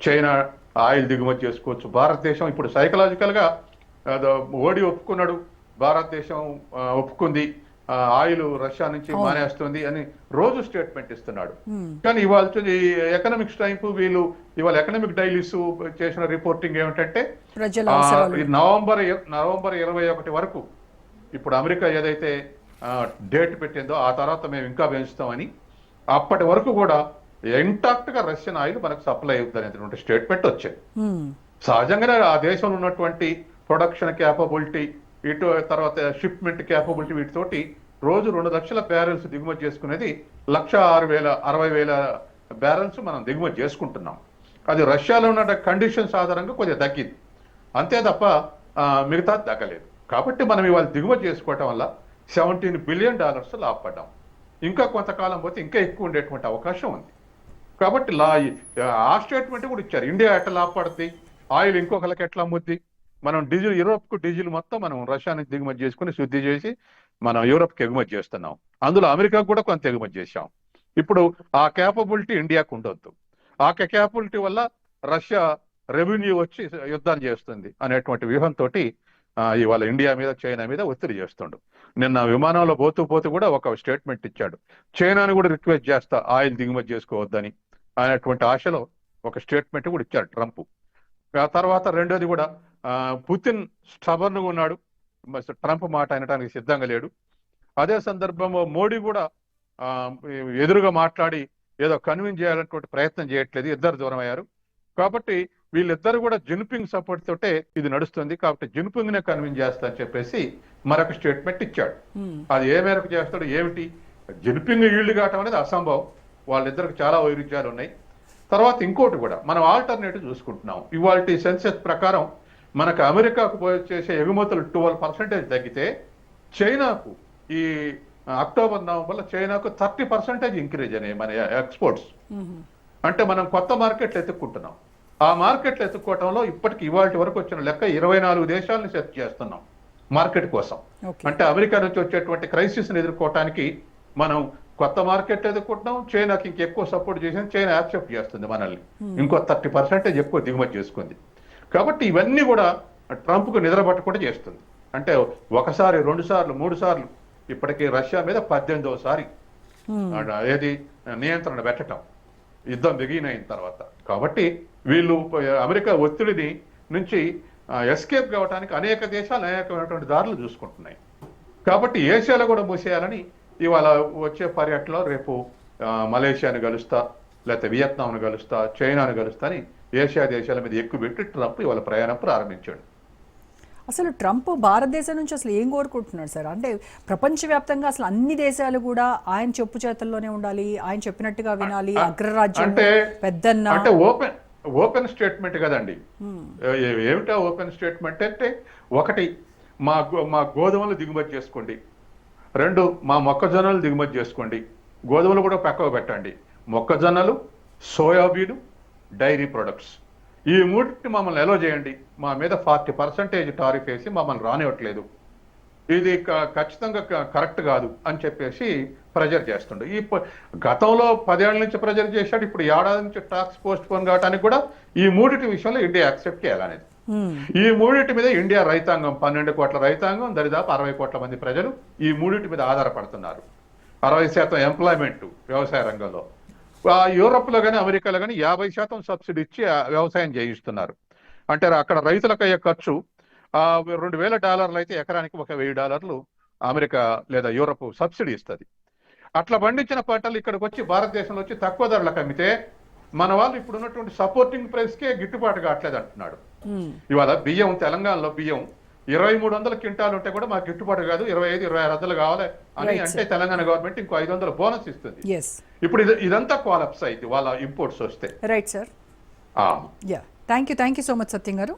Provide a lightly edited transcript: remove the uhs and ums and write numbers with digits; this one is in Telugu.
చైనా ఆయిల్ దిగుమతి చేసుకోవచ్చు. భారతదేశం ఇప్పుడు సైకలాజికల్గా మోడీ ఒప్పుకున్నాడు, భారతదేశం ఒప్పుకుంది, ఆయిల్ రష్యా నుంచి మానేస్తుంది అని రోజు స్టేట్మెంట్ ఇస్తున్నాడు. కానీ ఇవాళ ఎకనామిక్స్ టైంపు వీళ్ళు ఇవాళ ఎకనామిక్ డైలీస్ చేసిన రిపోర్టింగ్ ఏమిటంటే నవంబర్ 21 వరకు ఇప్పుడు అమెరికా ఏదైతే డేట్ పెట్టిందో ఆ తర్వాత మేము ఇంకా పెంచుతామని, అప్పటి వరకు కూడా ఇంటాక్ట్ గా రష్యన్ ఆయిల్ మనకు సప్లై అవుతుంది అనేటువంటి స్టేట్మెంట్ వచ్చాయి. సహజంగానే ఆ దేశంలో ఉన్నటువంటి ప్రొడక్షన్ క్యాపబిలిటీ, ఇటు తర్వాత షిప్మెంట్ క్యాపబిలిటీ, వీటితోటి రోజు 2 లక్షల బ్యారెల్స్ దిగుమతి చేసుకునేది 1,60,000 బ్యారెల్స్ మనం దిగుమతి చేసుకుంటున్నాం. అది రష్యాలో ఉన్న కండిషన్స్ ఆధారంగా కొద్దిగా తగ్గింది, అంతే తప్ప మిగతా తగ్గలేదు. కాబట్టి మనం ఇవాళ దిగుమతి చేసుకోవటం వల్ల $17 బిలియన్ లాభపడ్డాం. ఇంకా కొంతకాలం పోతే ఇంకా ఎక్కువ ఉండేటువంటి అవకాశం ఉంది. కాబట్టి ఆ స్టేట్మెంట్ కూడా ఇచ్చారు, ఇండియా ఎట్లా లాభపడుతుంది, ఆయిల్ ఇంకొకరికి ఎట్లా అమ్ముద్ది, మనం డీజిల్ యూరోప్కు డీజిల్ మొత్తం మనం రష్యా నుంచి దిగుమతి చేసుకుని శుద్ధి చేసి మనం యూరోప్కి ఎగుమతి చేస్తున్నాం. అందులో అమెరికాకు కూడా కొంత ఎగుమతి చేశాం. ఇప్పుడు ఆ క్యాపబిలిటీ ఇండియాకు ఉండొద్దు. ఆ క్యాపబిలిటీ వల్ల రష్యా రెవెన్యూ వచ్చి యుద్ధాన్ని చేస్తుంది అనేటువంటి వ్యూహంతో ఇవాళ ఇండియా మీద చైనా మీద ఒత్తిడి చేస్తుండు. నిన్న విమానంలో పోతూ కూడా ఒక స్టేట్మెంట్ ఇచ్చాడు, చైనాను కూడా రిక్వెస్ట్ చేస్తా ఆయిల్ దిగుమతి చేసుకోవద్దని అనేటువంటి ఆశలో ఒక స్టేట్మెంట్ కూడా ఇచ్చాడు ట్రంప్. ఆ తర్వాత రెండోది కూడా పుతిన్ స్టబర్న్గా ఉన్నాడు, ట్రంప్ మాట అనడానికి సిద్ధంగా లేడు. అదే సందర్భంలో మోడీ కూడా ఎదురుగా మాట్లాడి ఏదో కన్విన్స్ చేయాలన్నటువంటి ప్రయత్నం చేయట్లేదు, ఇద్దరు దూరం అయ్యారు. కాబట్టి వీళ్ళిద్దరు కూడా జిన్పింగ్ సపోర్ట్ తోటే ఇది నడుస్తుంది, కాబట్టి జిన్పింగ్ నే కన్విన్స్ చేస్తా అని చెప్పేసి మరొక స్టేట్మెంట్ ఇచ్చాడు. అది ఏ మేరకు చేస్తాడు ఏమిటి, జిన్పింగ్ ఈల్డ్ కావటం అనేది అసంభవం, వాళ్ళిద్దరికి చాలా వైరుధ్యాలు ఉన్నాయి. తర్వాత ఇంకోటి కూడా మనం ఆల్టర్నేటివ్ చూసుకుంటున్నాం. ఇవాళ సెన్సెస్ ప్రకారం మనకు అమెరికాకు చేసే ఎగుమతులు 12% తగ్గితే చైనాకు ఈ అక్టోబర్ నవంబర్లో చైనాకు 30% ఇంక్రీజ్ అయినాయి మన ఎక్స్పోర్ట్స్. అంటే మనం కొత్త మార్కెట్లు ఎత్తుక్కుంటున్నాం. ఆ మార్కెట్లు ఎత్తుక్కోవటంలో ఇప్పటికి ఇవాళ వరకు వచ్చిన లెక్క 24 దేశాలను సెర్చ్ చేస్తున్నాం మార్కెట్ కోసం. అంటే అమెరికా నుంచి వచ్చేటువంటి క్రైసిస్ని ఎదుర్కోవటానికి మనం కొత్త మార్కెట్ ఎదుర్కొంటున్నాం. చైనాకి ఇంకెక్కువ సపోర్ట్ చేసి చైనా యాక్సెప్ట్ చేస్తుంది మనల్ని, ఇంకో 30% ఎక్కువ దిగుమతి చేసుకుంది. కాబట్టి ఇవన్నీ కూడా ట్రంప్కు నిద్రపట్టకుండా చేస్తుంది. అంటే ఒకసారి 2 సార్లు 3 సార్లు ఇప్పటికీ రష్యా మీద 18వ సారి ఏది నియంత్రణ పెట్టడం యుద్ధం బిగిన్ తర్వాత. కాబట్టి వీళ్ళు అమెరికా ఒత్తిడిని నుంచి ఎస్కేప్ కావడానికి అనేక దేశాలు అనేకమైనటువంటి దారులు చూసుకుంటున్నాయి. కాబట్టి ఏషియాలో కూడా మూసేయాలని ఇవాళ వచ్చే పర్యటనలో రేపు మలేషియాను కలుస్తా, లేకపోతే వియత్నాంను కలుస్తా, చైనాను కలుస్తా అని ఏషియా దేశాల మీద ఎక్కువ పెట్టి ట్రంప్ ఇవాళ ప్రయాణం ప్రారంభించాడు. అసలు ట్రంప్ భారతదేశం నుంచి అసలు ఏం కోరుకుంటున్నాడు సార్? అంటే ప్రపంచవ్యాప్తంగా అసలు అన్ని దేశాలు కూడా ఆయన చెప్పు చేతల్లోనే ఉండాలి, ఆయన చెప్పినట్టుగా వినాలి, అగ్రరాజ్యం పెద్దన్న అంటే ఓపెన్ స్టేట్మెంట్ కదండి. ఏమిటా ఓపెన్ స్టేట్మెంట్ అంటే, ఒకటి మా గోధుమలు దిగుమతి చేసుకోండి, 2 మా మొక్కజొన్నలు దిగుమతి చేసుకోండి, గోధుమలు కూడా పక్కకు పెట్టండి, మొక్కజొన్నలు, సోయాబీన్, డైరీ ప్రొడక్ట్స్ ఈ 3ని మమ్మల్ని ఎలో చేయండి, మా మీద 40% టారిఫ్ వేసి మమ్మల్ని రానివ్వట్లేదు, ఇది ఖచ్చితంగా కరెక్ట్ కాదు అని చెప్పేసి ప్రెజర్ చేస్తుండే. ఈ గతంలో 10 ఏళ్ల నుంచి ప్రెజర్ చేశాడు, ఇప్పుడు ఏడాది నుంచి టాక్స్ పోస్ట్ పోన్ కావడానికి కూడా ఈ 3 విషయంలో ఇండియా యాక్సెప్ట్ చేయాలనేది. ఈ 3 మీద ఇండియా రైతాంగం 12 కోట్ల రైతాంగం, దరిదాపు 60 కోట్ల మంది ప్రజలు ఈ 3 మీద ఆధారపడుతున్నారు. 60% ఎంప్లాయ్మెంట్ వ్యవసాయ రంగంలో. యూరోప్లో కానీ అమెరికాలో కానీ 50% సబ్సిడీ ఇచ్చి వ్యవసాయం చేయిస్తున్నారు. అంటే అక్కడ రైతులకు అయ్యే ఖర్చు $2,000 అయితే ఎకరానికి $1,000 అమెరికా లేదా యూరోప్ సబ్సిడీ ఇస్తుంది. అట్లా పండించిన పంటలు ఇక్కడికి వచ్చి భారతదేశంలో వచ్చి తక్కువ ధరలకు అమ్మితే మన వాళ్ళు ఇప్పుడు ఉన్నటువంటి సపోర్టింగ్ ప్రైస్కే గిట్టుబాటు కావట్లేదు అంటున్నాడు. ఇవాళ బియ్యం, తెలంగాణలో బియ్యం 2,300 క్వింటాలు ఉంటే కూడా మాకు గిట్టుబాటు కాదు, 25-26 కావాలి అని అంటే తెలంగాణ గవర్నమెంట్ ఇంకో 500 బోనస్ ఇస్తుంది. ఇప్పుడు ఇదంతా క్వాలప్స్ అయితే వాళ్ళ ఇంపోర్ట్స్ వస్తే. Right sir. Thank you so much Satyam గారు.